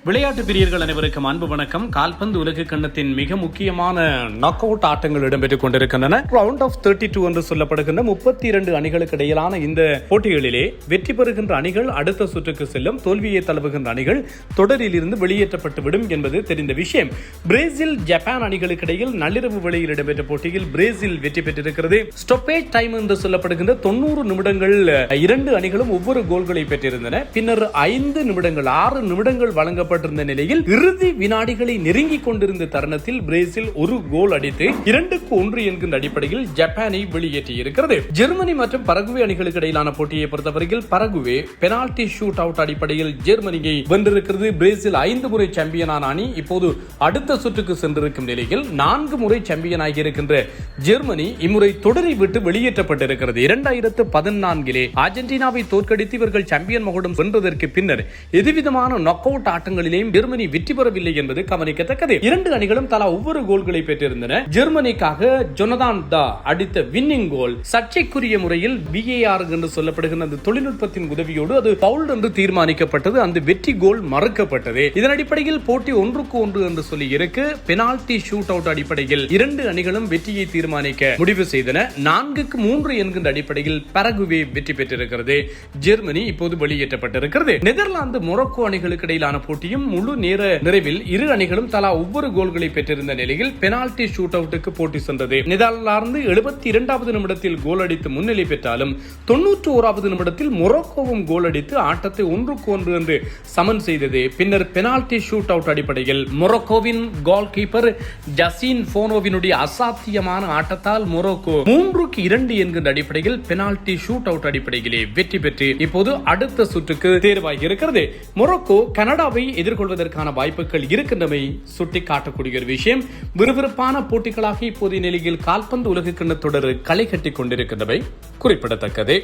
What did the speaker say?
விளையாட்டு பிரியர்கள் அனைவருக்கும் அன்பு வணக்கம். கால்பந்து உலக கண்ணத்தின் மிக முக்கியமான நாக் அவுட் ஆட்டங்கள் இடம்பெற்றுக் கொண்டிருக்கின்றன. ரவுண்ட் ஆஃப் 32 என்று சொல்லப்படுகின்ற 32 அணிகளுக்கு இடையிலான இந்த போட்டிகளிலே வெற்றி பெறுகின்ற அணிகள் அடுத்த சுற்றுக்கு செல்லும், தோல்வியை தழுவுகின்ற அணிகள் தொடரில் இருந்து வெளியேற்றப்பட்டு விடும் என்பது தெரிந்த விஷயம். பிரேசில் ஜப்பான் அணிகளுக்கு இடையில் நள்ளிரவு வேளையில் இடம்பெற்ற போட்டியில் பிரேசில் வெற்றி பெற்றிருக்கிறது. ஸ்டாப்பேஜ் டைம் என்று சொல்லப்படுகின்ற 90 நிமிடங்கள் இரண்டு அணிகளும் ஒவ்வொரு கோல்களை பெற்றிருந்தன. பின்னர் 5 நிமிடங்கள் 6 நிமிடங்கள் வழங்கப்பட்டிருந்த நிலையில் இறுதி வினாடிகளை நெருங்கிக் கொண்டிருந்த தருணத்தில் பிரேசில் ஒரு கோல் அடித்து 2-1 என்கின்ற அடிப்படையில் ஜப்பானை வெளியேற்றியிருக்கிறது. ஜெர்மனி மற்றும் பரகுவே அணிகளுக்கு இடையிலான போட்டியை பொறுத்தவரையில் பரகுவே பெனால்டி ஷூட் அவுட் அடிப்படையில் ஜெர்மனியை வென்றிருக்கிறது. பிரேசில் 5 முறை சாம்பியனான அணி இப்போது அடுத்த சுற்றுக்கு சென்றிருக்கும் நிலையில் 4 முறை சாம்பியனாகி இருக்கின்ற ஜெர்மனி இம்முறை தொடரை விட்டு வெளியேற்றப்பட்டிருக்கிறது. 2014 அர்ஜென்டினாவை தோற்கடித்து இவர்கள் சாம்பியன் மகுடம் வென்றதற்கு பின்னர் எதுவிதமான நாக் அவுட் ஆட்டங்களிலேயும் ஜெர்மனி வெற்றி பெறவில்லை என்பது கவனிக்கத்தக்கது. இரண்டு அணிகளும் தலா ஒவ்வொரு கோல்களை பெற்றிருந்தன. ஜெர்மனிக்காக ஜொனதான் தா அடித்த வின்னிங் கோல் சர்ச்சைக்குரிய முறையில் VAR என்று சொல்லப்படுகிற அந்த தொழில்நுட்பத்தின் உதவியோடு அது பவுல் என்று தீர்மானிக்கப்பட்டது. அந்த வெற்றி கோல் மறுக்கப்பட்டது. இதன் அடிப்படையில் போட்டி 1-1 என்று சொல்லி இருக்கு. பெனால்டி ஷூட் அவுட் அடிப்படையில் இரண்டு அணிகளும் வெற்றியை தீர்மானிக்க முடிவு செய்தன. 4-3 என்கின்ற அடிப்படையில் பரகுவே வெற்றி பெற்றிருக்கிறது. ஜெர்மனி இப்போது வெளியேற்றப்பட்டிருக்கிறது. நெதர்லாந்து மொரோக்கோ அணிகளுக்கு இடையிலான போட்டியும் முழு நேர நிறைவில் இரு அணிகளும் தலா ஒவ்வொரு கோல்களை பெற்றிருந்த நிலையில் பெனால்டி ஷூட் அவுட்டுக்கு போட்டி சென்றது. நெதர்லாந்து 72வது நிமிடத்தில் கோல் அடித்து முன்னிலை பெற்றாலும் 91வது நிமிடத்தில் மொரோக்கோவும் கோல் அடித்து ஆட்டத்தை 1-1 என்று சமன் செய்தது. பின்னர் பெனால்டி ஷூட் அவுட் அடிப்படையில் மொரோக்கோவின் கோல் கீப்பர் ஜசின் போனோவினுடைய அசாத்தியமான ஆட்டத்தால் மொரோக்கோ 3-2 என்கின்ற அடிப்படையில் பெனால்டி ஷூட் அவுட் அடிப்படையிலே வெற்றி பெற்று இப்போது அடுத்த சுற்றுக்கு தேர்வாகி இருக்கிறது. மொரோக்கோ கனடாவை எதிர்கொள்வதற்கான வாய்ப்புகள் இருக்கின்றமை சுட்டிக்காட்டக்கூடிய ஒரு விஷயம். விறுவிறுப்பான போட்டிகளாக இப்போதைய நிலையில் கால்பந்து உலக கிண்ண தொடர் களை கட்டிக் கொண்டிருக்கின்றவை குறிப்பிடத்தக்கது.